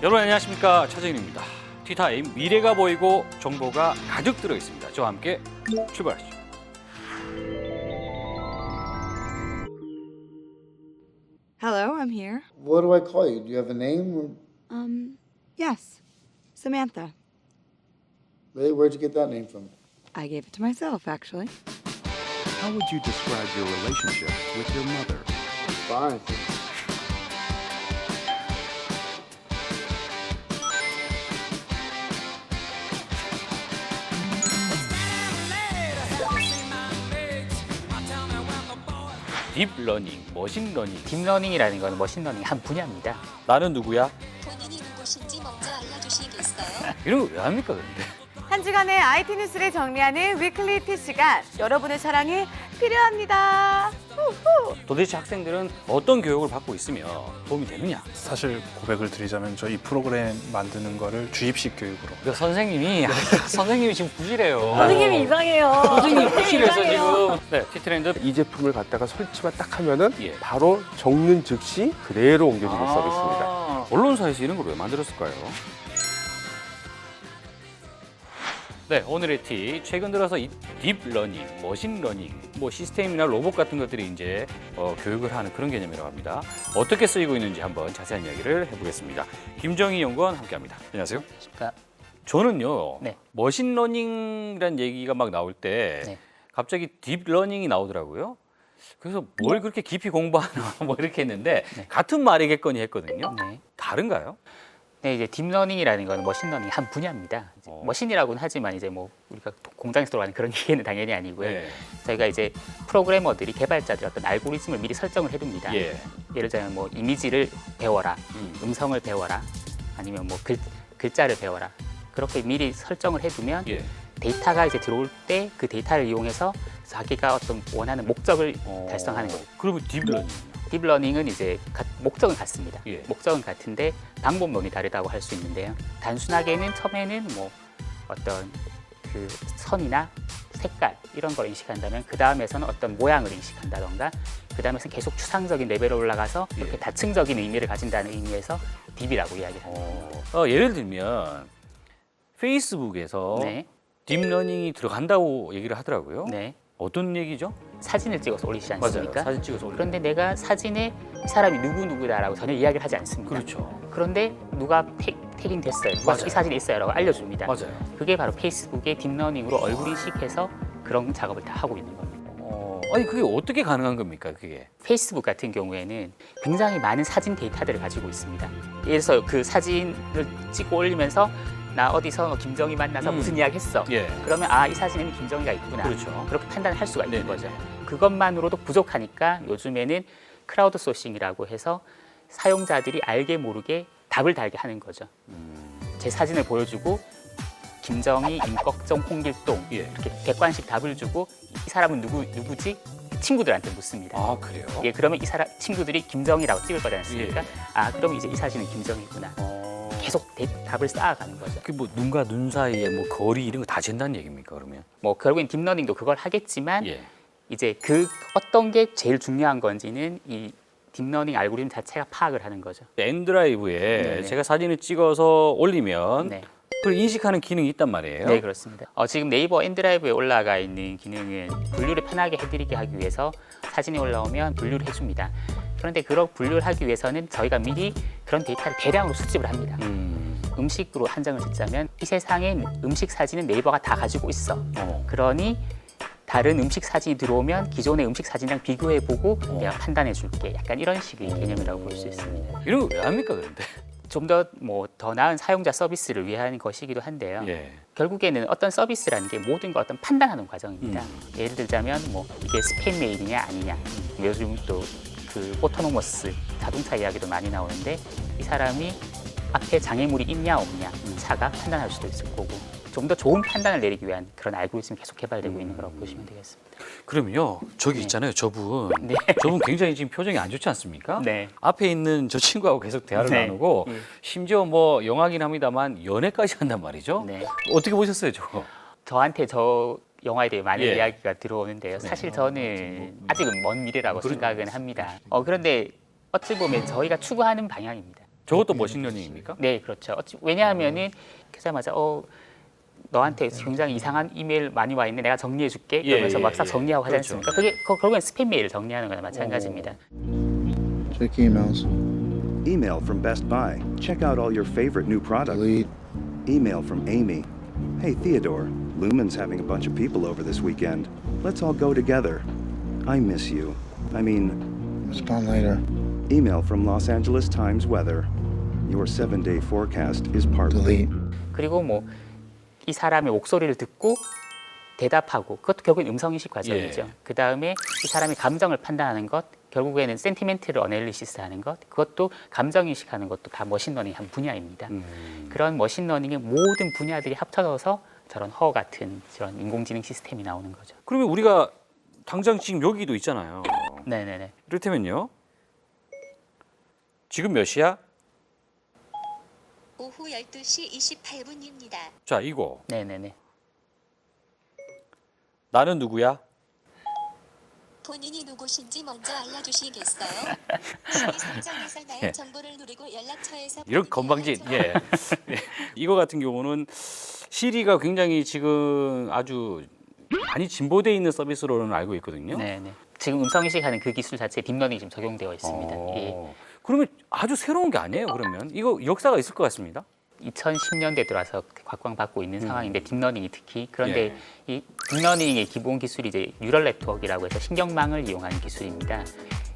여러분 안녕하십니까, 차정인입니다. 티타임 미래가 보이고 정보가 가득 들어 있습니다. 저와 함께 출발하시죠. Hello, I'm here. What do I call you? Do you have a name? Yes, Samantha. Really? Where'd you get that name from? I gave it to myself, actually. How would you describe your relationship with your mother? Fine. 딥러닝, 머신러닝. 딥러닝이라는 건 머신러닝 한 분야입니다. 나는 누구야? 본인이 누구신지 먼저 알려주시겠어요? 이런 거 왜 합니까, 근데? 한 주간의 IT 뉴스를 정리하는 위클리 티 시간. 여러분의 사랑이 필요합니다. 후후. 도대체 학생들은 어떤 교육을 받고 있으며 도움이 되느냐? 사실 고백을 드리자면 저 이 프로그램 만드는 거를 주입식 교육으로 그 선생님이 선생님이 지금 부실해요. 선생님이 이상해요. 선생님이 부실해서 지금. 네, 티트렌드. 이 제품을 갖다가 설치만 딱 하면은 예. 바로 적는 즉시 그대로 옮겨지는 서비스입니다. 언론사에서 이런 걸 왜 만들었을까요? 네, 오늘의 팁. 최근 들어서 이 딥러닝, 머신러닝, 뭐 시스템이나 로봇 같은 것들이 이제 교육을 하는 그런 개념이라고 합니다. 어떻게 쓰이고 있는지 한번 자세한 이야기를 해보겠습니다. 김정희 연구원 함께합니다. 안녕하세요. 그러니까 저는요, 네. 머신러닝이라는 얘기가 막 나올 때 네. 갑자기 딥러닝이 나오더라고요. 그래서 뭘 그렇게 깊이 공부하나 뭐 이렇게 했는데 네. 같은 말이겠거니 했거든요. 네. 다른가요? 네, 이제 딥러닝이라는 건 머신러닝 한 분야입니다. 이제 머신이라고는 하지만 이제 뭐 우리가 공장에서 돌아가는 그런 기계는 당연히 아니고요. 네. 저희가 이제 프로그래머들이 개발자들이 어떤 알고리즘을 미리 설정을 해둡니다. 예. 예를 들자면 뭐 이미지를 배워라, 음성을 배워라, 아니면 뭐 글자를 배워라. 그렇게 미리 설정을 해두면 예. 데이터가 이제 들어올 때 그 데이터를 이용해서 자기가 어떤 원하는 목적을 달성하는 거예요. 그러면 딥러닝. 딥러닝은 이제 목적은 같습니다. 예. 목적은 같은데 방법론이 다르다고 할 수 있는데요. 단순하게는 처음에는 뭐 어떤 그 선이나 색깔 이런 걸 인식한다면 그 다음에서는 어떤 모양을 인식한다던가 그 다음에서는 계속 추상적인 레벨로 올라가서 이렇게 다층적인 의미를 가진다는 의미에서 딥이라고 이야기를 합니다. 예를 들면 페이스북에서 네. 딥러닝이 들어간다고 얘기를 하더라고요. 네. 어떤 얘기죠? 사진을 찍어서 올리시지 않습니까? 사진 찍어서 올리는. 그런데 내가 사진에 이 사람이 누구누구다라고 전혀 이야기를 하지 않습니다. 그렇죠. 그런데 누가 태깅 됐어요. 누가 맞아요. 이 사진이 있어요라고 알려줍니다. 맞아요. 그게 바로 페이스북의 딥러닝으로 얼굴 인식해서 그런 작업을 다 하고 있는 겁니다. 아니 그게 어떻게 가능한 겁니까, 그게? 페이스북 같은 경우에는 굉장히 많은 사진 데이터들을 가지고 있습니다. 예를 들어서 그 사진을 찍고 올리면서 나 어디서 김정희 만나서 무슨 이야기 했어. 예. 그러면 아, 이 사진에는 김정희가 있구나. 그렇죠. 그렇게 판단할 수가 있는 네네. 거죠. 그것만으로도 부족하니까 요즘에는 크라우드 소싱이라고 해서 사용자들이 알게 모르게 답을 달게 하는 거죠. 제 사진을 보여주고 김정희, 임꺽정, 홍길동 예. 이렇게 객관식 답을 주고 이 사람은 누구지? 친구들한테 묻습니다. 아, 그래요? 예, 그러면 이 사람 친구들이 김정희라고 찍을 거지 않습니까? 예. 아, 그럼 이제 이 사진은 김정희구나. 계속 답을 쌓아가는 거죠. 그 뭐 눈과 눈 사이에 뭐 거리 이런 거 다 잰다는 얘기입니까, 그러면? 뭐 결국엔 딥러닝도 그걸 하겠지만 예. 이제 그 어떤 게 제일 중요한 건지는 이 딥러닝 알고리즘 자체가 파악을 하는 거죠. 엔드라이브에 네네. 제가 사진을 찍어서 올리면 네, 그걸 인식하는 기능이 있단 말이에요. 네 그렇습니다. 지금 네이버 엔드라이브에 올라가 있는 기능은 분류를 편하게 해드리게 하기 위해서 사진이 올라오면 분류를 해줍니다. 그런데 그런 분류를 하기 위해서는 저희가 미리 그런 데이터를 대량으로 수집을 합니다. 음식으로 한정을 짓자면 이 세상에 음식 사진은 네이버가 다 가지고 있어. 그러니 다른 음식 사진이 들어오면 기존의 음식 사진이랑 비교해보고 내가 판단해줄게. 약간 이런 식의 개념이라고 볼 수 있습니다. 이런 거 왜 합니까, 그런데? 좀 더 더 나은 사용자 서비스를 위한 것이기도 한데요. 예. 결국에는 어떤 서비스라는 게 모든 걸 어떤 판단하는 과정입니다. 예를 들자면 뭐 이게 스팸 메일이냐 아니냐. 요즘 또 그 오토노머스 자동차 이야기도 많이 나오는데 이 사람이 앞에 장애물이 있냐 없냐 차가 판단할 수도 있을 거고 좀 더 좋은 판단을 내리기 위한 그런 알고리즘이 계속 개발되고 있는 거라고 보시면 되겠습니다. 그러면요, 저기 있잖아요, 저분. 네. 저분 굉장히 지금 표정이 안 좋지 않습니까? 네. 앞에 있는 저 친구하고 계속 대화를 네. 나누고 심지어 뭐 영화긴 합니다만 연애까지 한단 말이죠. 네. 어떻게 보셨어요, 저거? 저한테 저 영화에 대해 많은 예. 이야기가 들어오는데요. 사실 저는 아직은 먼 미래라고 생각은 합니다. 그런데 어찌 보면 저희가 추구하는 방향입니다. 저것도 머신러닝입니까? 네, 그렇죠. 왜냐하면은 계자마자 너한테 굉장히 이상한 이메일 많이 와 있네. 내가 정리해 줄게. 그러면서 막상 정리하고 하지 그렇죠. 않습니까? 그게 결국엔 스팸 메일을 정리하는 거나 마찬가지입니다. Check emails. Email from Best Buy. Check out all your favorite new products. Delete. Email from Amy. Hey Theodore, Lumen's having a bunch of people over this weekend. Let's all go together. I miss you. I mean, Respond later. email from Los Angeles Times Weather. Your 7-day forecast is partly. Delete. 그리고 뭐 이 사람의 목소리를 듣고 대답하고 그것도 결국엔 음성인식 과정이죠. 예. 그 다음에 이 사람의 감정을 판단하는 것, 결국에는 센티멘트를 어널리시스하는 것, 그것도 감정인식하는 것도 다 머신러닝의 한 분야입니다. 그런 머신러닝의 모든 분야들이 합쳐져서 저런 허 같은 저런 인공지능 시스템이 나오는 거죠. 그러면 우리가 당장 지금 여기도 있잖아요. 네네네. 이를테면요. 지금 몇 시야? 오후 12시 28분입니다. 자, 이거. 네네네. 나는 누구야? 본인이 누구신지 먼저 알려주시겠어요? 시리 선정에서 나의 예. 정보를 누르고 연락처에서 이런 건방진. 예. 예. 이거 같은 경우는 시리가 굉장히 지금 아주 많이 진보되어 있는 서비스로는 알고 있거든요. 네네. 지금 음성인식하는 그 기술 자체에 딥러닝이 지금 적용되어 있습니다. 예. 그러면 아주 새로운 게 아니에요, 그러면? 이거 역사가 있을 것 같습니다. 2010년대 들어와서 각광받고 있는 상황인데 딥러닝이 특히 그런데 이 딥러닝의 기본 기술이 이제 뉴럴 네트워크라고 해서 신경망을 이용하는 기술입니다.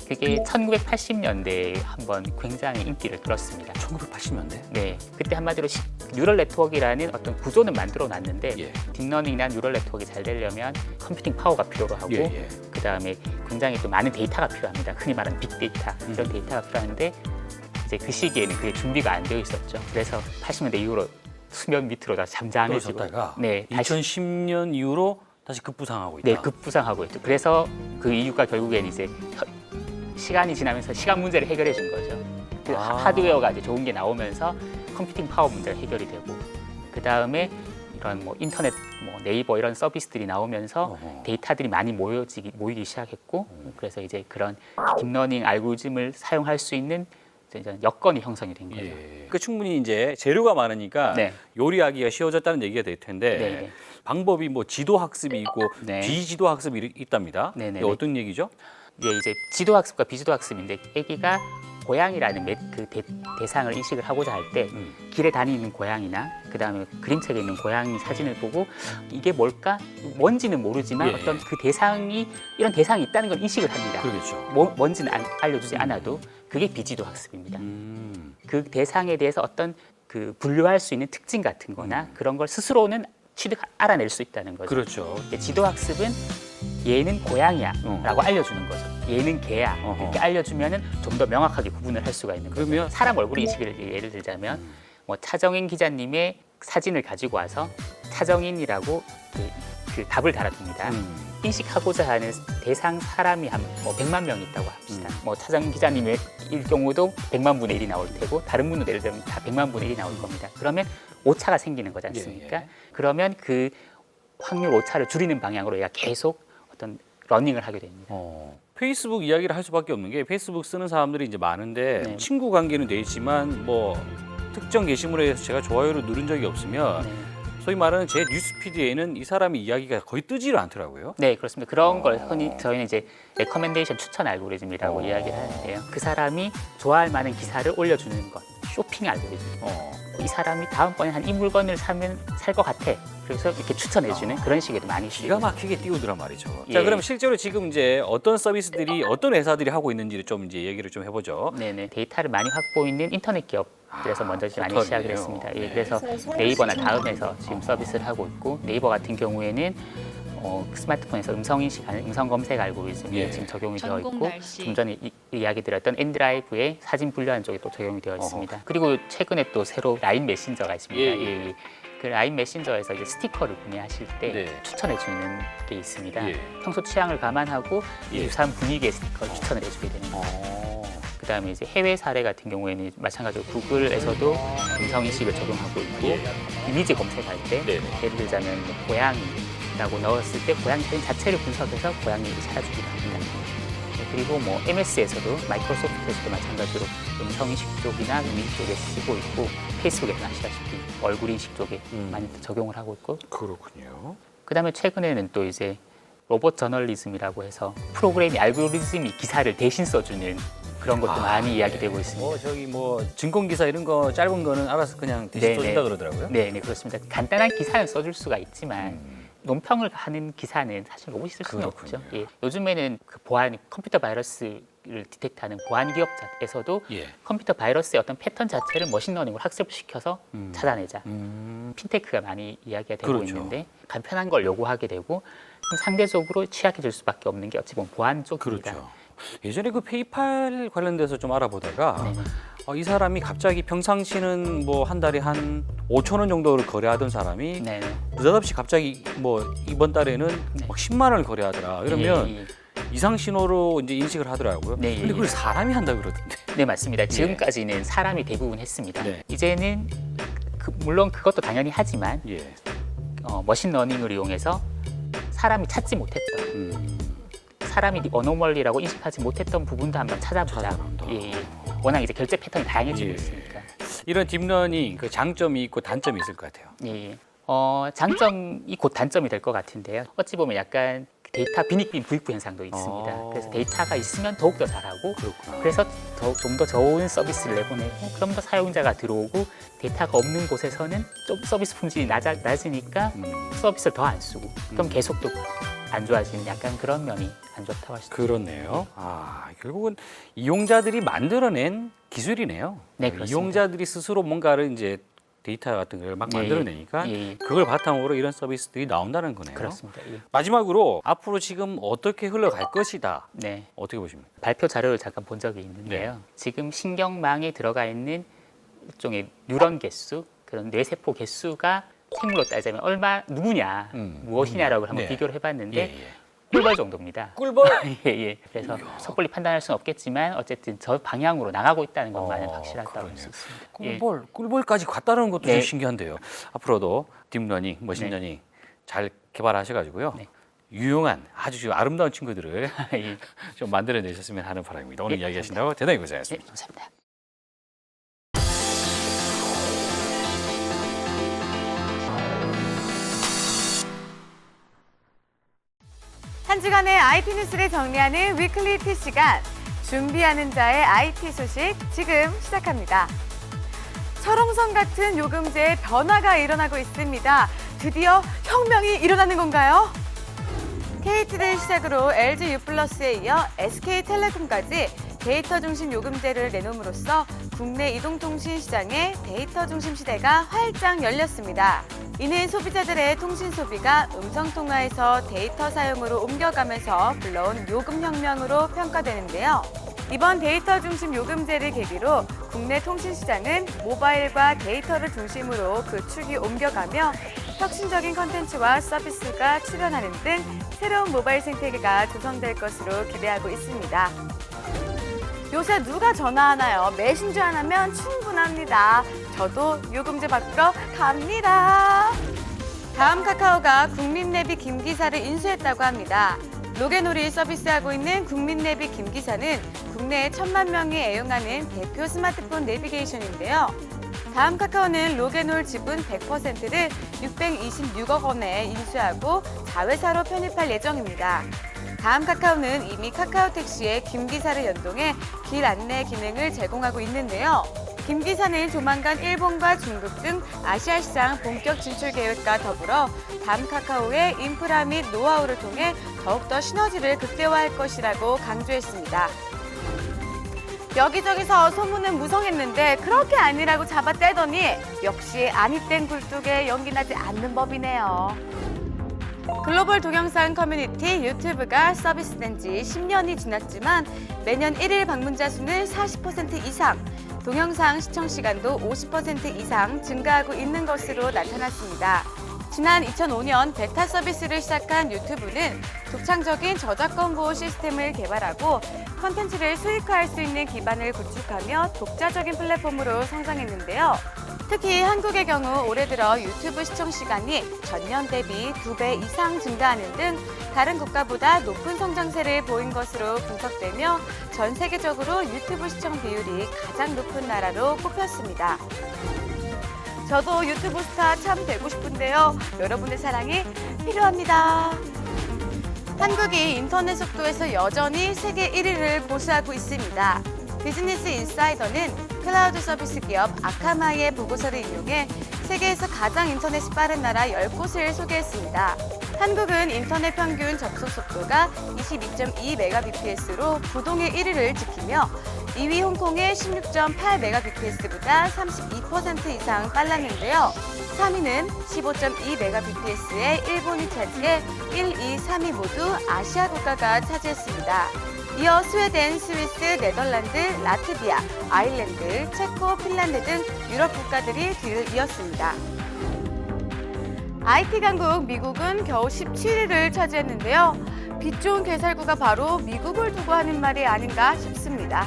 그게 1980년대에 한번 굉장히 인기를 끌었습니다. 1980년대? 네, 그때 한마디로 뉴럴 네트워크라는 어떤 구조는 만들어 놨는데 예. 딥러닝이나 뉴럴 네트워크가 잘 되려면 컴퓨팅 파워가 필요로 하고 예. 그 다음에 굉장히 또 많은 데이터가 필요합니다. 흔히 말하는 빅데이터 이런 데이터가 필요한데 이제 그 시기에는 그게 준비가 안 되어 있었죠. 그래서 80년대 이후로 수면 밑으로 다 잠잠해지고 떨어졌다가 네, 다시 2010년 이후로 다시 급부상하고 있다. 네, 급부상하고 있죠. 그래서 그 이유가 결국엔 이제 시간이 지나면서 시간 문제를 해결해 준 거죠. 그 하드웨어가 이제 좋은 게 나오면서 컴퓨팅 파워 문제가 해결이 되고 그 다음에 이런 뭐 인터넷, 뭐 네이버 이런 서비스들이 나오면서 데이터들이 많이 모이기 시작했고 그래서 이제 그런 딥러닝 알고리즘을 사용할 수 있는 이제 여건이 형성이 된 거죠. 그 충분히 이제 재료가 많으니까 네. 요리하기가 쉬워졌다는 얘기가 될 텐데 네. 방법이 뭐 지도 학습이 있고 네. 비지도 학습이 있답니다. 네네네. 이게 어떤 얘기죠? 이제 지도 학습과 비지도 학습인데 아기가 고양이라는 대상을 인식을 하고자 할 때 길에 다니는 고양이나 그 다음에 그림책에 있는 고양이 사진을 보고 이게 뭘까? 뭔지는 모르지만 예. 어떤 그 대상이 이런 대상이 있다는 걸 인식을 합니다. 그러겠죠. 뭔지는 알려주지 않아도 그게 비지도 학습입니다. 그 대상에 대해서 어떤 그 분류할 수 있는 특징 같은 거나 그런 걸 스스로는 알아낼 수 있다는 거죠. 그렇죠. 지도 학습은 얘는 고양이야 라고 알려주는 거죠. 얘는 개야 이렇게 알려주면 좀 더 명확하게 구분을 할 수가 있는 거죠. 그러면 사람 얼굴 인식을 예를 들자면 뭐 차정인 기자님의 사진을 가지고 와서 차정인이라고 그 답을 달아줍니다. 인식하고자 하는 대상 사람이 한 뭐 100만 명 있다고 합시다. 뭐 차정인 기자님의 일 경우도 100만 분의 1이 나올 테고 다른 분도 예를 들면 다 100만 분의 1이 나올 겁니다. 그러면 오차가 생기는 거지 않습니까? 예. 그러면 그 확률 오차를 줄이는 방향으로 얘가 계속 어떤 러닝을 하게 됩니다. 페이스북 이야기를 할 수밖에 없는 게 페이스북 쓰는 사람들이 이제 많은데 네. 친구 관계는 돼 있지만 뭐 특정 게시물에 대해서 제가 좋아요를 누른 적이 없으면 네. 소위 말하는 제 뉴스피드에는 이 사람의 이야기가 거의 뜨지를 않더라고요. 네, 그렇습니다. 그런 걸 흔히 저희는 이제 레커멘데이션 추천 알고리즘이라고 이야기를 하는데요. 그 사람이 좋아할 만한 기사를 올려주는 것, 쇼핑 알고리즘. 이 사람이 다음번에 한 이 물건을 사면 살 것 같아. 그래서 이렇게 추천해주는 그런 식으로 많이 기가 쓰여요. 막히게 띄우더란 말이죠. 예. 자, 그럼 실제로 지금 이제 어떤 서비스들이 어떤 회사들이 하고 있는지를 좀 이제 얘기를 좀 해보죠. 네네, 데이터를 많이 확보해 있는 인터넷 기업들에서 먼저 이제 많이 포털이에요. 시작을 했습니다. 예, 네. 그래서 네이버나 다음에서 지금 서비스를 하고 있고 네이버 같은 경우에는 스마트폰에서 음성인식하는 음성 검색 알고리즘이 예. 지금 적용이 되어 있고 좀 전에 이야기 드렸던 엔드라이브의 사진 분류하는 쪽에 또 적용이 되어 있습니다. 그리고 최근에 또 새로 라인 메신저가 있습니다. 예. 그 라인 메신저에서 이제 스티커를 구매하실 때 네. 추천해 주는 게 있습니다. 예. 평소 취향을 감안하고 예. 유사한 분위기의 스티커를 추천을 해주게 되는 거죠. 그다음에 이제 해외 사례 같은 경우에는 마찬가지로 구글에서도 음성인식을 적용하고 있고 이미지 검색할 때 네네. 예를 들자면 고양이라고 넣었을 때 고양이 사진 자체를 분석해서 고양이를 찾아주기도 합니다. 그리고 뭐 MS에서도 마이크로소프트에서도 마찬가지로 음성 인식 쪽이나 이미지 쪽에 쓰고 있고 페이스북에서 아시다시피 얼굴 인식 쪽에 많이 적용을 하고 있고 그렇군요. 그다음에 최근에는 또 이제 로봇 저널리즘이라고 해서 프로그램이 알고리즘이 기사를 대신 써주는 그런 것도 많이 이야기되고 있습니다. 뭐 저기 뭐 증권 기사 이런 거 짧은 거는 알아서 그냥 대신 네네. 써준다 그러더라고요. 네, 그렇습니다. 간단한 기사는 써줄 수가 있지만 논평을 하는 기사는 사실 로봇이 쓸 수는 그렇군요. 없죠. 예. 요즘에는 그 보안 컴퓨터 바이러스를 디텍트하는 보안 기업에서도 예. 컴퓨터 바이러스의 어떤 패턴 자체를 머신러닝으로 학습시켜서 찾아내자. 핀테크가 많이 이야기가 되고 그렇죠. 있는데 간편한 걸 요구하게 되고 그럼 상대적으로 취약해질 수밖에 없는 게 어찌 보면 보안 쪽입니다. 그렇죠. 예전에 그 페이팔 관련돼서 좀 알아보다가 네네. 이 사람이 갑자기 평상시는 뭐 한 달에 한 5천 원 정도를 거래하던 사람이 네. 느닷없이 갑자기 뭐 이번 달에는 네. 막 10만 원을 거래하더라. 이러면 예. 이상 신호로 이제 인식을 하더라고요. 네, 근데 그걸 사람이 한다 그러던데. 네, 맞습니다. 지금까지는 사람이 대부분 했습니다. 네. 이제는 물론 그것도 당연히 하지만 예. 머신러닝을 이용해서 사람이 찾지 못했던 사람이 어노멀리라고 인식하지 못했던 부분도 한번 찾아보자. 찾아본다. 예. 워낙 이제 결제 패턴이 다양해지고 예. 있으니까. 이런 딥러닝 그 장점이 있고 단점이 있을 것 같아요. 예. 장점이 곧 단점이 될 것 같은데요. 어찌 보면 약간 데이터 빈익빈 부익부 현상도 있습니다. 그래서 데이터가 있으면 더욱더 잘하고 그렇구나. 그래서 좀 더 좋은 서비스를 내보내고 그럼 더 사용자가 들어오고 데이터가 없는 곳에서는 좀 서비스 품질이 낮으니까 서비스를 더 안 쓰고 그럼 계속 또 안 좋아지는 약간 그런 면이 안 좋다고 할 수 있습니다. 그렇네요. 결국은 이용자들이 만들어낸 기술이네요. 네, 그렇습니다. 이용자들이 스스로 뭔가를 이제 데이터 같은 걸 막 예, 만들어내니까 예. 그걸 바탕으로 이런 서비스들이 나온다는 거네요. 그렇습니다. 예. 마지막으로 앞으로 지금 어떻게 흘러갈 것이다. 네. 어떻게 보십니까? 발표 자료를 잠깐 본 적이 있는데요. 네. 지금 신경망에 들어가 있는 일종의 뉴런 개수, 그런 뇌세포 개수가 생물로 따지자면 누구냐, 무엇이냐라고 한번 네. 비교를 해봤는데 예. 꿀벌 정도입니다. 꿀벌? 예. 그래서 섣불리 판단할 수는 없겠지만 어쨌든 저 방향으로 나가고 있다는 것만은 확실하다고 할 수 있습니다. 예. 꿀벌까지 갔다는 것도 네. 좀 신기한데요. 앞으로도 딥러닝, 머신러닝 잘 개발하셔가지고요. 네. 유용한 아주 아름다운 친구들을 예. 좀 만들어내셨으면 하는 바람입니다. 오늘 예, 이야기하신다고 대단히 네, 고생하셨습니다. 감사합니다. 한 주간의 IT 뉴스를 정리하는 위클리 T 시간. 준비하는 자의 IT 소식 지금 시작합니다. 철옹성 같은 요금제의 변화가 일어나고 있습니다. 드디어 혁명이 일어나는 건가요? KT를 시작으로 LG U+에 이어 SK텔레콤까지 데이터 중심 요금제를 내놓음으로써 국내 이동통신 시장의 데이터 중심 시대가 활짝 열렸습니다. 이는 소비자들의 통신 소비가 음성통화에서 데이터 사용으로 옮겨가면서 불러온 요금혁명으로 평가되는데요. 이번 데이터 중심 요금제를 계기로 국내 통신 시장은 모바일과 데이터를 중심으로 그 축이 옮겨가며 혁신적인 컨텐츠와 서비스가 출현하는 등 새로운 모바일 생태계가 조성될 것으로 기대하고 있습니다. 요새 누가 전화하나요? 메신저 하나면 충분합니다. 저도 요금제 받으러 갑니다. 다음 카카오가 국민내비 김기사를 인수했다고 합니다. 로게놀이 서비스하고 있는 국민내비 김기사는 국내에 1,000만 명이 애용하는 대표 스마트폰 내비게이션인데요. 다음 카카오는 로게놀 지분 100%를 626억 원에 인수하고 자회사로 편입할 예정입니다. 다음 카카오는 이미 카카오택시에 김기사를 연동해 길 안내 기능을 제공하고 있는데요. 김기사는 조만간 일본과 중국 등 아시아 시장 본격 진출 계획과 더불어 다음 카카오의 인프라 및 노하우를 통해 더욱더 시너지를 극대화할 것이라고 강조했습니다. 여기저기서 소문은 무성했는데 그렇게 아니라고 잡아떼더니 역시 아니땐 굴뚝에 연기 나지 않는 법이네요. 글로벌 동영상 커뮤니티 유튜브가 서비스된 지 10년이 지났지만 매년 1일 방문자 수는 40% 이상, 동영상 시청 시간도 50% 이상 증가하고 있는 것으로 나타났습니다. 지난 2005년 베타 서비스를 시작한 유튜브는 독창적인 저작권 보호 시스템을 개발하고 컨텐츠를 수익화할 수 있는 기반을 구축하며 독자적인 플랫폼으로 성장했는데요. 특히 한국의 경우 올해 들어 유튜브 시청 시간이 전년 대비 2배 이상 증가하는 등 다른 국가보다 높은 성장세를 보인 것으로 분석되며 전 세계적으로 유튜브 시청 비율이 가장 높은 나라로 꼽혔습니다. 저도 유튜브 스타 참 되고 싶은데요. 여러분의 사랑이 필요합니다. 한국이 인터넷 속도에서 여전히 세계 1위를 보수하고 있습니다. 비즈니스 인사이더는 클라우드 서비스 기업 아카마이의 보고서를 인용해 세계에서 가장 인터넷이 빠른 나라 10곳을 소개했습니다. 한국은 인터넷 평균 접속 속도가 22.2mbps로 부동의 1위를 지키며 2위 홍콩의 16.8mbps보다 32% 이상 빨랐는데요. 3위는 15.2mbps의 일본이 차지해 1, 2, 3위 모두 아시아 국가가 차지했습니다. 이어 스웨덴, 스위스, 네덜란드, 라트비아, 아일랜드, 체코, 핀란드 등 유럽 국가들이 뒤를 이었습니다. IT 강국 미국은 겨우 17위를 차지했는데요. 빛 좋은 개살구가 바로 미국을 두고 하는 말이 아닌가 싶습니다.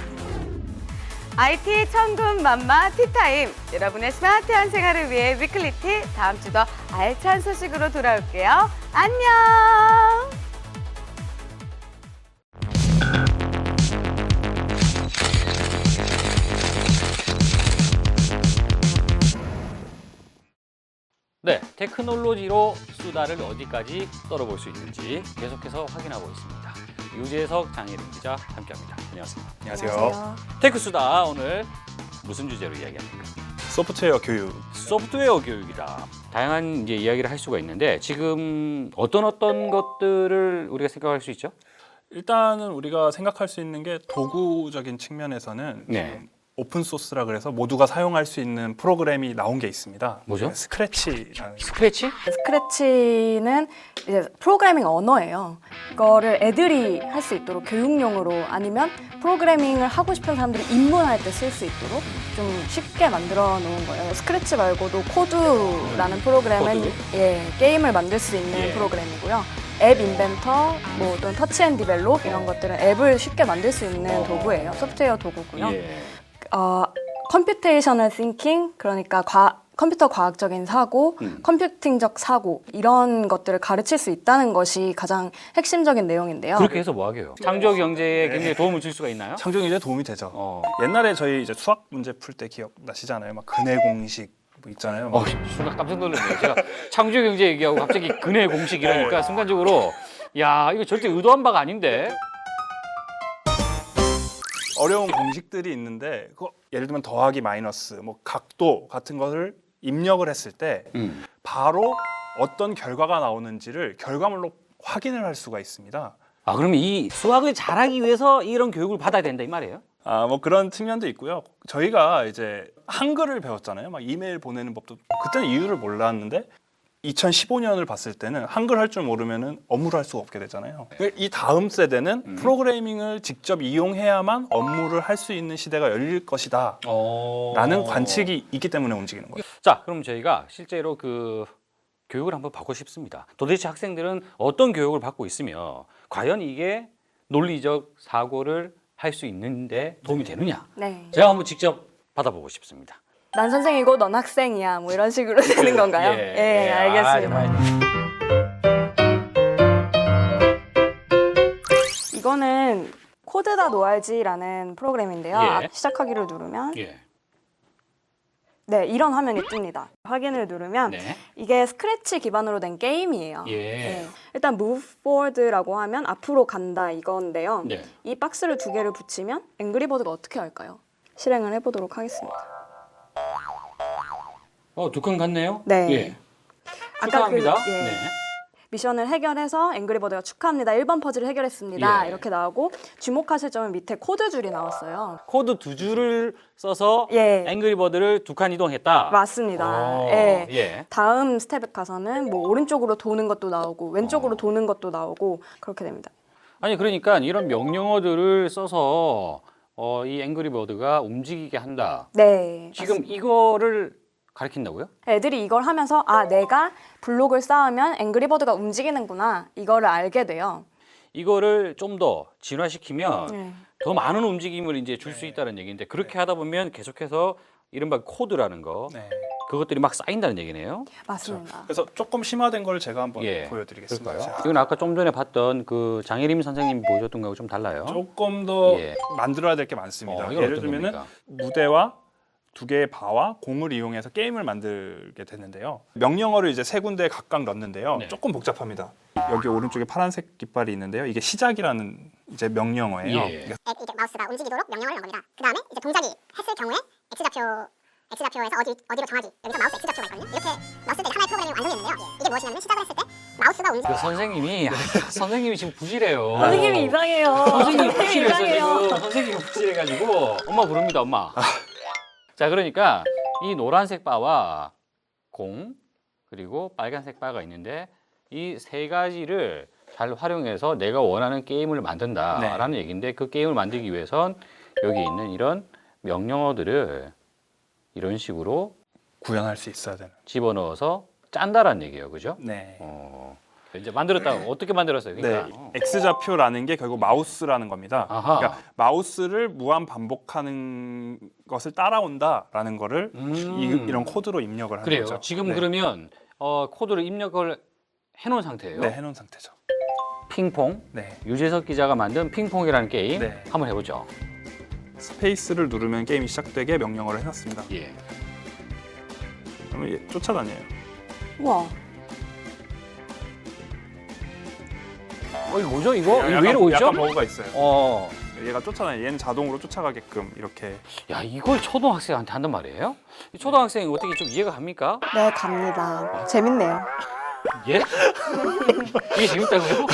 IT 천군만마 티타임! 여러분의 스마트한 생활을 위해 위클리티 다음 주도 알찬 소식으로 돌아올게요. 안녕! 네, 테크놀로지로 수다를 어디까지 떨어볼 수 있는지 계속해서 확인하고 있습니다. 유재석, 장혜림 기자 함께합니다. 안녕하세요. 안녕하세요. 테크수다 오늘 무슨 주제로 이야기합니까? 소프트웨어 교육. 소프트웨어 교육이다. 다양한 이제 이야기를 할 수가 있는데 지금 어떤 것들을 우리가 생각할 수 있죠? 일단은 우리가 생각할 수 있는 게 도구적인 측면에서는 네. 지금 오픈 소스라 그래서 모두가 사용할 수 있는 프로그램이 나온 게 있습니다. 뭐죠? 스크래치라는. 스크래치? 스크래치는 이제 프로그래밍 언어예요. 이거를 애들이 할 수 있도록 교육용으로 아니면 프로그래밍을 하고 싶은 사람들이 입문할 때 쓸 수 있도록 좀 쉽게 만들어 놓은 거예요. 스크래치 말고도 코드라는 프로그램은 게임을 만들 수 있는 프로그램이고요. 앱 인벤터, 뭐 또는 터치 앤 디벨롭 이런 것들은 앱을 쉽게 만들 수 있는 도구예요. 소프트웨어 도구고요. 컴퓨테이셔널 싱킹, 그러니까 컴퓨터 과학적인 사고, 컴퓨팅적 사고 이런 것들을 가르칠 수 있다는 것이 가장 핵심적인 내용인데요. 그렇게 해서 뭐 하게요? 창조 경제에 굉장히 도움을 줄 수가 있나요? 창조 경제에 도움이 되죠. 옛날에 저희 이제 수학 문제 풀 때 기억나시잖아요. 막 근해 공식 뭐 있잖아요. 순간 깜짝 놀랐네요. 제가 창조 경제 얘기하고 갑자기 근해 공식 이러니까 순간적으로 야 이거 절대 의도한 바가 아닌데. 어려운 공식들이 있는데 예를 들면 더하기 마이너스, 뭐 각도 같은 것을 입력을 했을 때 바로 어떤 결과가 나오는지를 결과물로 확인을 할 수가 있습니다. 아 그러면 이 수학을 잘하기 위해서 이런 교육을 받아야 된다 이 말이에요? 뭐 그런 측면도 있고요. 저희가 이제 한글을 배웠잖아요. 막 이메일 보내는 법도 그때는 이유를 몰랐는데 2015년을 봤을 때는 한글 할 줄 모르면은 업무를 할 수가 없게 되잖아요. 이 다음 세대는 프로그래밍을 직접 이용해야만 업무를 할 수 있는 시대가 열릴 것이다 라는 관측이 있기 때문에 움직이는 거예요. 자 그럼 저희가 실제로 그 교육을 한번 받고 싶습니다. 도대체 학생들은 어떤 교육을 받고 있으며 과연 이게 논리적 사고를 할 수 있는데 도움이 되느냐? 네. 제가 한번 직접 받아보고 싶습니다. 난 선생이고 넌 학생이야. 뭐 이런 식으로 되는 건가요? 예, 알겠습니다. 이거는 코드다 노알지라는 프로그램인데요. 시작하기를 누르면 네, 이런 화면이 뜹니다. 확인을 누르면 이게 스크래치 기반으로 된 게임이에요. 일단 move forward라고 하면 앞으로 간다 이건데요. 이 박스를 두 개를 붙이면 앵그리버드가 어떻게 할까요? 실행을 해보도록 하겠습니다. 두 칸 같네요. 네. 축하합니다. 미션을 해결해서 앵그리버드가 축하합니다. 1번 퍼즐을 해결했습니다. 이렇게 나오고 주목하실 점은 밑에 코드 줄이 나왔어요. 코드 두 줄을 써서 앵그리버드를 두 칸 이동했다. 맞습니다. 다음 스텝에 가서는 뭐 오른쪽으로 도는 것도 나오고 왼쪽으로 도는 것도 나오고 그렇게 됩니다. 아니 그러니까 이런 명령어들을 써서 이 앵그리버드가 움직이게 한다. 네. 지금 이거를 가르친다고요? 애들이 이걸 하면서 내가 블록을 쌓으면 앵그리버드가 움직이는구나 이거를 알게 돼요. 이거를 좀 더 진화시키면 더 많은 움직임을 이제 줄 수 있다는 얘기인데 그렇게 하다 보면 계속해서 이른바 코드라는 거 그것들이 막 쌓인다는 얘기네요. 맞습니다. 그래서 조금 심화된 걸 제가 한번 예. 보여드리겠습니다. 그럴까요? 이건 아까 좀 전에 봤던 그 장혜림 선생님이 보여줬던 거하고 좀 달라요. 조금 더 예. 만들어야 될 게 많습니다. 이건 예를 어떤 들면은 겁니까? 무대와 두 개의 바와 공을 이용해서 게임을 만들게 되는데요. 명령어를 이제 세 군데 각각 넣는데요. 네. 조금 복잡합니다. 여기 오른쪽에 파란색 깃발이 있는데요. 이게 시작이라는 이제 명령어예요. 예. 그러니까 이제 마우스가 움직이도록 명령어를 넣은 겁니다. 그 다음에 이제 동작이 했을 경우에 X좌표에서 어디로 정하기. 여기서 마우스 X좌표가 있거든요. 이렇게 넣었을 때 하나의 프로그램이 완성이 되는데요. 이게 무엇이냐면 시작을 했을 때 마우스가 움직이고 그 선생님이 선생님이 지금 부실해요. 선생님이 이상해요. 선생님이 부실해서 이상해요. 지금 선생님이 부실해가지고 엄마 부릅니다, 엄마. 자, 그러니까 이 노란색 바와 공 그리고 빨간색 바가 있는데 이 세 가지를 잘 활용해서 내가 원하는 게임을 만든다라는 얘기인데 그 게임을 만들기 위해선 여기 있는 이런 명령어들을 이런 식으로 구현할 수 있어야 되는. 집어넣어서 짠다라는 얘기예요, 그죠? 네. 이제 만들었다. 어떻게 만들었어요? 그러니까 네, X좌표라는 게 결국 마우스라는 겁니다. 아하. 그러니까 마우스를 무한 반복하는 것을 따라온다라는 거를 이런 코드로 입력을 하는 그래요. 거죠. 지금 네. 그러면 코드를 입력을 해놓은 상태예요. 네, 해놓은 상태죠. 핑퐁. 네. 유재석 기자가 만든 핑퐁이라는 게임 네. 한번 해보죠. 스페이스를 누르면 게임이 시작되게 명령어를 해놨습니다. 예. 그러면 얘 쫓아다녀요. 우와. 이거 뭐죠? 이거 약간, 왜 이러고 있죠? 약간 버그가 있어요. 얘가 쫓아다녀요. 얘는 자동으로 쫓아가게끔 이렇게. 야, 이걸 초등학생한테 한단 말이에요? 이 초등학생이 어떻게 좀 이해가 갑니까? 네, 갑니다. 재밌네요. 예? 이게 재밌다고요?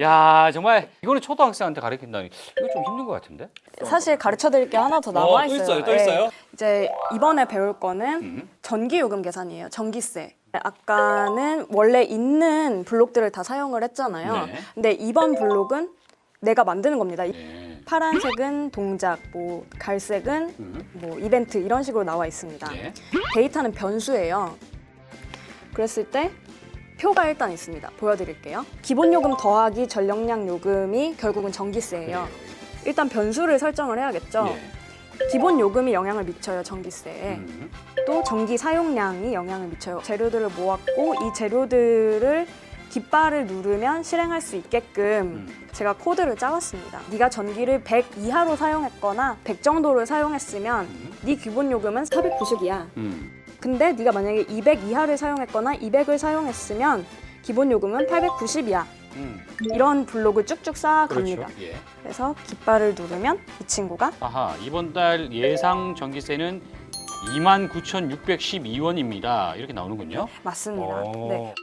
야, 정말 이거는 초등학생한테 가르친다니 이거 좀 힘든 것 같은데? 사실 가르쳐 드릴 게 하나 더 남아 있어요. 또 있어요? 또 있어요? 이제 이번에 배울 거는 전기 요금 계산이에요. 전기세. 아까는 원래 있는 블록들을 다 사용을 했잖아요. 네. 근데 이번 블록은 내가 만드는 겁니다. 네. 파란색은 동작, 뭐 갈색은 뭐 이벤트 이런 식으로 나와 있습니다. 네. 데이터는 변수예요. 그랬을 때 표가 일단 있습니다. 보여드릴게요. 기본 요금 더하기 전력량 요금이 결국은 전기세예요. 일단 변수를 설정을 해야겠죠. 예. 기본 요금이 영향을 미쳐요, 전기세에. 또 전기 사용량이 영향을 미쳐요. 재료들을 모았고 이 재료들을 깃발을 누르면 실행할 수 있게끔 제가 코드를 짜왔습니다. 네가 전기를 100 이하로 사용했거나 100 정도를 사용했으면 네 기본 요금은 490이야. 근데 네가 만약에 200 이하를 사용했거나 200을 사용했으면 기본 요금은 890이야. 이런 블록을 쭉쭉 쌓아갑니다. 그렇죠. 예. 그래서 깃발을 누르면 이 친구가 아하, 이번 달 예상 전기세는 29,612원입니다. 이렇게 나오는군요. 맞습니다. 네.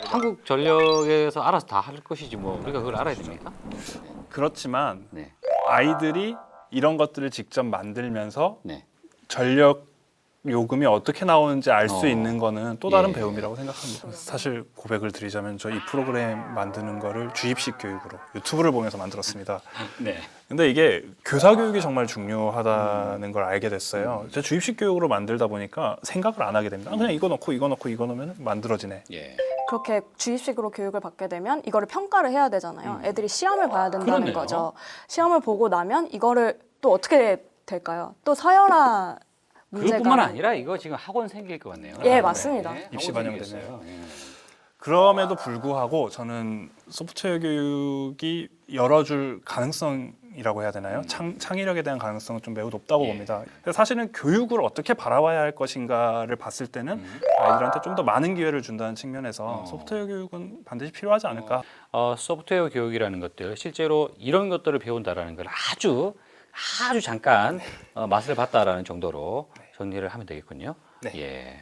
한국전력에서 알아서 다 할 것이지 뭐 우리가 그걸 알아야 됩니까? 그렇지만 네. 아이들이 이런 것들을 직접 만들면서 네. 전력 요금이 어떻게 나오는지 알 수 있는 거는 또 다른 예. 배움이라고 생각합니다. 사실 고백을 드리자면 저 이 프로그램 만드는 거를 주입식 교육으로 유튜브를 보면서 만들었습니다. 네. 근데 이게 교사 교육이 정말 중요하다는 걸 알게 됐어요. 제가 주입식 교육으로 만들다 보니까 생각을 안 하게 됩니다. 그냥 이거 넣고 이거 넣고 이거 넣으면 만들어지네. 예. 그렇게 주입식으로 교육을 받게 되면 이거를 평가를 해야 되잖아요. 애들이 시험을 봐야 된다는 그러네요. 거죠. 시험을 보고 나면 이거를 또 어떻게 될까요? 또 서열화 문제가 그뿐만 아니라 이거 지금 학원 생길 것 같네요. 예, 맞습니다. 네, 입시 학원 반영되네요. 생겼어요. 예. 그럼에도 불구하고 저는 소프트웨어 교육이 열어줄 가능성이라고 해야 되나요? 창의력에 대한 가능성은 좀 매우 높다고 봅니다. 그래서 사실은 교육을 어떻게 바라봐야 할 것인가를 봤을 때는 아이들한테 좀 더 많은 기회를 준다는 측면에서 소프트웨어 교육은 반드시 필요하지 않을까. 소프트웨어 교육이라는 것들 실제로 이런 것들을 배운다라는 걸 아주 잠깐 맛을 봤다라는 정도로 정리를 하면 되겠군요. 네. 예.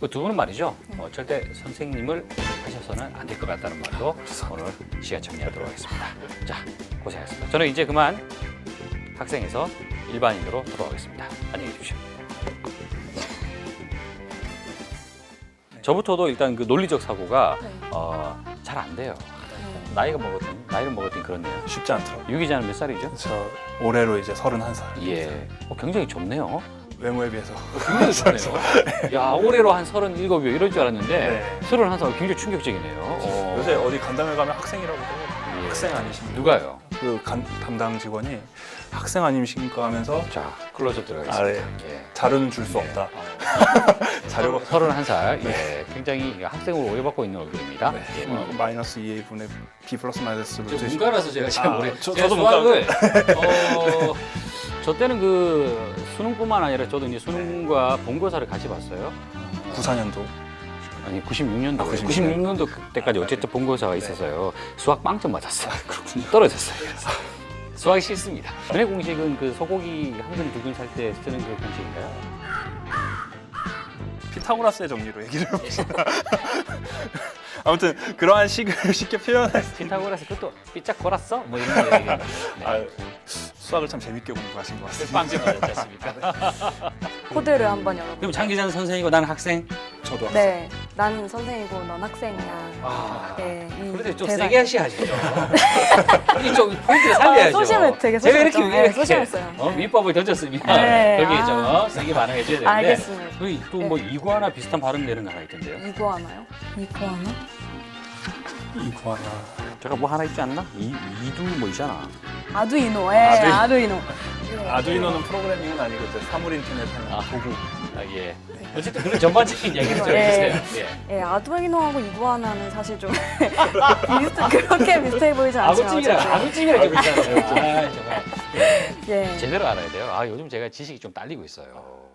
그 두 분은 말이죠. 절대 선생님을 하셔서는 안 될 것 같다는 말로 오늘 시간 정리하도록 하겠습니다. 자, 고생하셨습니다. 저는 이제 그만 학생에서 일반인으로 돌아가겠습니다. 안녕히 계십시오. 저부터도 일단 그 논리적 사고가 잘 안 돼요. 나이를 먹었더니 그렇네요. 쉽지 않더라고요. 유 기자는 몇 살이죠? 저 올해로 이제 31살. 예. 굉장히 좁네요. 외모에 비해서. 굉장히 좁네요. 야, 올해로 한 37이요 이럴 줄 알았는데 네. 31살 굉장히 충격적이네요. 요새 어디 간담회 가면 학생이라고 해요. 학생 아니십니까? 누가요? 그 담당 직원이 학생 아니십니까 하면서 자, 클로즈업 들어가겠습니다. 아, 네. 자료는 줄 수 없다. 자료가 31살. 예, 굉장히 학생으로 오해받고 있는 얼굴입니다. 예. 마이너스 2a분의 b 플러스 마이너스를 저 문과라서 제가 잘 모르겠어요. 저도 수학을 저 때는 그 수능뿐만 아니라 저도 이제 수능과 본고사를 같이 봤어요. 94년도. 아니 96년도. 96년도 그때까지 어쨌든 본고사가 있어서요. 수학 빵점 맞았어요. 그렇군요. 떨어졌어요. 수학이 싫습니다. 근해 공식은 그 소고기 한 근 두 근 살 때 쓰는 그 공식인가요? 피타고라스의 정리로 얘기를 해봅시다. 아무튼 그러한 식을 쉽게 표현할 수 피타고라스 그것도 삐짝 골았어? 뭐 이런 거 얘기하는 아, 수학을 참 재밌게 공부하신 것 같습니다. 빵점 맞았지 않습니까? 코드를 한번 열어볼게요. 그럼 장 기자는 선생이고 나는 학생? 저도 학생. 네, 난 선생이고 넌 학생이야. 네, 그런데 좀 대사- 세게 하셔야죠. 이좀 포인트를 살려야죠. 소심을 되게 제가 소심했죠. 이렇게 네, 소심했어요. 밑밥을 던졌으면 네, 거기에 아. 좀 세게 반응해 줘야 되는데. 알겠습니다. 또뭐 이구아나 비슷한 발음 되는 거 하나 있던데요. 이구아나요? 이구아나? 이구아나. 제가 뭐 하나 있지 않나? 이두 뭐 있잖아. 아두이노. 예, 아두이노. 아두이노는 프로그래밍은 아니고 이제 사물 인터넷 하는 도구. 아, 예. 어쨌든 그런 전반적인 얘기를 좀 예. 해주세요. 예. 예, 아두이노하고 이구아나는 사실 좀 그렇게 비슷해 보이지 않지만 아구찜이라 좀 있잖아요. 아, 정말. 예. 제대로 알아야 돼요. 아, 요즘 제가 지식이 좀 딸리고 있어요.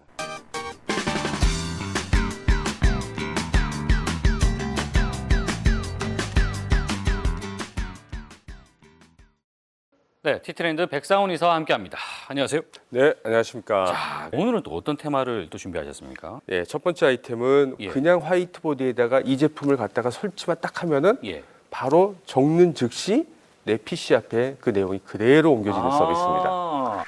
네, 티트렌드 백상훈 이사와 함께합니다. 안녕하세요. 네, 안녕하십니까. 자, 오늘은 또 어떤 테마를 또 준비하셨습니까? 네, 첫 번째 아이템은 예. 그냥 화이트보드에다가 이 제품을 갖다가 설치만 딱 하면은 예. 바로 적는 즉시 내 PC 앞에 그 내용이 그대로 옮겨지는 서비스입니다.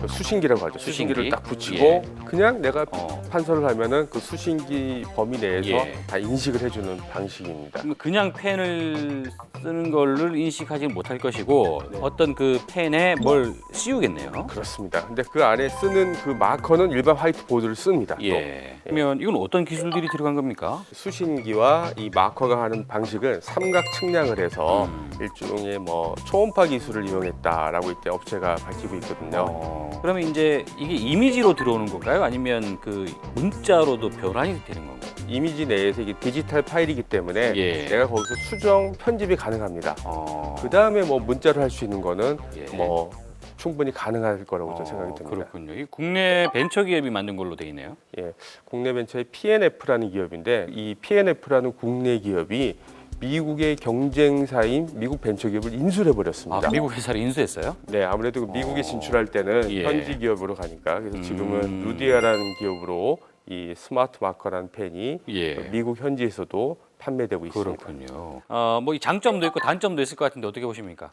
수신기라고 하죠. 수신기를 수신기? 딱 붙이고 예. 그냥 내가 어. 판서를 하면은 그 수신기 범위 내에서 예. 다 인식을 해주는 방식입니다. 그냥 펜을 쓰는 거를 인식하지 못할 것이고 어떤 그 펜에 뭘 씌우겠네요. 그렇습니다. 근데 그 안에 쓰는 그 마커는 일반 화이트보드를 씁니다. 또. 예. 그러면 이건 어떤 기술들이 들어간 겁니까? 수신기와 이 마커가 하는 방식은 삼각 측량을 해서 일종의 뭐 초음파 기술을 이용했다라고 이때 업체가 밝히고 있거든요. 그러면 이제 이게 이미지로 들어오는 건가요? 아니면 그 문자로도 변환이 되는 건가요? 이미지 내에서 이게 디지털 파일이기 때문에 예. 내가 거기서 수정, 편집이 가능합니다. 어. 그 다음에 뭐 문자로 할 수 있는 거는 예. 뭐 충분히 가능할 거라고 저 생각이 듭니다. 그렇군요. 이 국내 벤처 기업이 만든 걸로 돼 있네요. 예, 국내 벤처의 PNF라는 기업인데 이 PNF라는 국내 기업이 미국의 경쟁사인 미국 벤처 기업을 인수해 버렸습니다. 아, 미국 회사를 인수했어요? 네, 아무래도 미국에 진출할 때는 예. 현지 기업으로 가니까 그래서 지금은 루디아라는 기업으로 이 스마트 마커라는 펜이 예. 미국 현지에서도 판매되고 있습니다. 그렇군요. 뭐 이 장점도 있고 단점도 있을 것 같은데 어떻게 보십니까?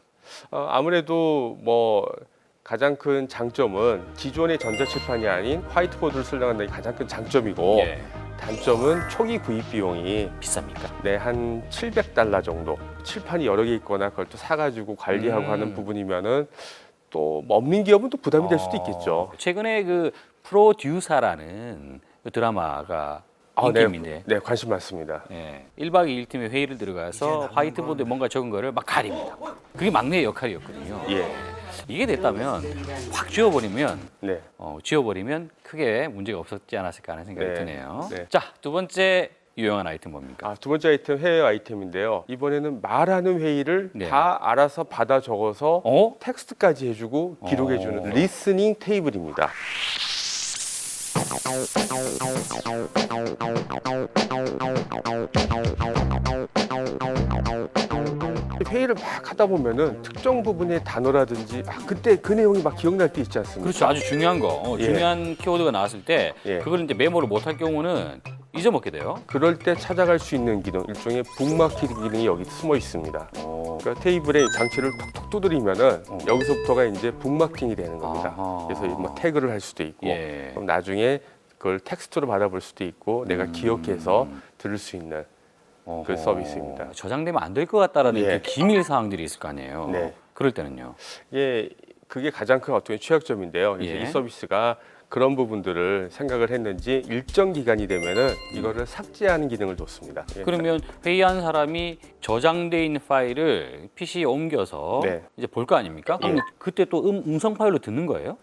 아무래도 뭐 가장 큰 장점은 기존의 전자칠판이 아닌 화이트보드를 쓰려는 게 가장 큰 장점이고 예. 단점은 초기 구입 비용이 비쌉니까? 네, 한 $700 정도. 칠판이 여러 개 있거나 그걸 또 사가지고 관리하고 하는 부분이면은 또뭐 없는 기업은 또 부담이 될 수도 있겠죠. 최근에 그 프로듀서라는 그 드라마가 인기인데 네, 관심 많습니다. 예, 1박 2일 팀의 회의를 들어가서 화이트보드에 뭔가 적은 거를 막 가립니다. 그게 막내의 역할이었거든요. 예, 이게 됐다면 확 지워버리면 네. 지워버리면 크게 문제가 없었지 않았을까 하는 생각이 네. 드네요. 네. 자, 두 번째 유용한 아이템 뭡니까? 두 번째 아이템 해외 아이템인데요. 이번에는 말하는 회의를 네. 다 알아서 받아 적어서 어? 텍스트까지 해주고 기록해주는 리스닝 테이블입니다. 회의를 막 하다 보면은 특정 부분의 단어라든지 그때 그 내용이 막 기억날 때 있지 않습니까? 그렇죠. 아주 중요한 거. 예. 중요한 키워드가 나왔을 때 예. 그걸 이제 메모를 못할 경우는 잊어먹게 돼요. 그럴 때 찾아갈 수 있는 기능, 일종의 북마킹 기능이 여기 숨어 있습니다. 그러니까 테이블에 장치를 톡톡 두드리면은 여기서부터가 이제 북마킹이 되는 겁니다. 아하. 그래서 뭐 태그를 할 수도 있고, 예. 그럼 나중에 그걸 텍스트로 받아볼 수도 있고, 내가 기억해서 들을 수 있는 그 서비스입니다. 저장되면 안 될 것 같다라는 예. 그 기밀 사항들이 있을 거 아니에요. 네. 그럴 때는요. 예, 그게 가장 큰 어떤 취약점인데요. 그래서 예. 이 서비스가 그런 부분들을 생각을 했는지 일정 기간이 되면은 이거를 삭제하는 기능을 줬습니다. 예. 그러면 회의한 사람이 저장돼 있는 파일을 PC에 옮겨서 네. 이제 볼 거 아닙니까? 그럼 그때 또 음성 파일로 듣는 거예요?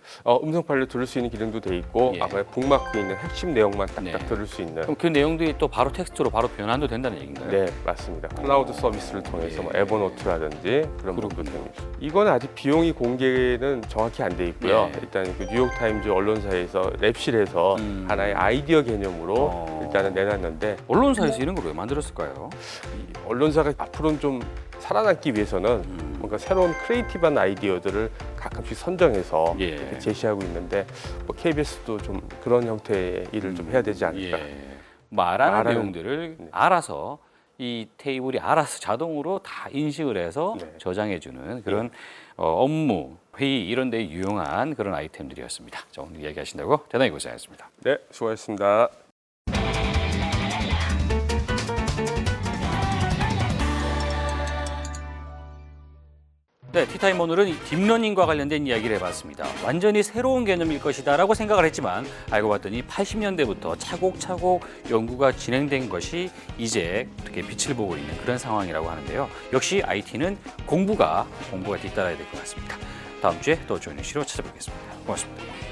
음성 파일로 들을 수 있는 기능도 돼 있고 예. 아마 북마크에 있는 핵심 내용만 딱딱 네. 들을 수 있는. 그럼 그 내용들이 또 바로 텍스트로 바로 변환도 된다는 얘기인가요? 네, 맞습니다. 클라우드 서비스를 통해서 뭐 에버노트라든지 그런 부분도 됩니다. 이건 아직 비용이 공개는 정확히 안 돼 있고요. 예. 일단 그 뉴욕타임즈 언론사에서 랩실에서 하나의 아이디어 개념으로 일단은 내놨는데 언론사에서 이런 걸 왜 만들었을까요? 이 언론사가 앞으로는 좀 살아남기 위해서는 뭔가 새로운 크리에이티브한 아이디어들을 가끔씩 선정해서 예. 이렇게 제시하고 있는데 뭐 KBS도 좀 그런 형태의 일을 좀 해야 되지 않을까. 말하는 내용들을 알아서 이 테이블이 알아서 자동으로 다 인식을 해서 네. 저장해주는 그런 업무, 회의 이런 데 유용한 그런 아이템들이었습니다. 자, 오늘 이야기하신다고 대단히 고생하셨습니다. 네, 수고하셨습니다. 네, 티타임 오늘은 딥러닝과 관련된 이야기를 해봤습니다. 완전히 새로운 개념일 것이다라고 생각을 했지만 알고 봤더니 80년대부터 차곡차곡 연구가 진행된 것이 이제 이렇게 빛을 보고 있는 그런 상황이라고 하는데요. 역시 IT는 공부가 뒤따라야 될 것 같습니다. 다음 주에 또 좋은 이슈로 찾아뵙겠습니다. 고맙습니다.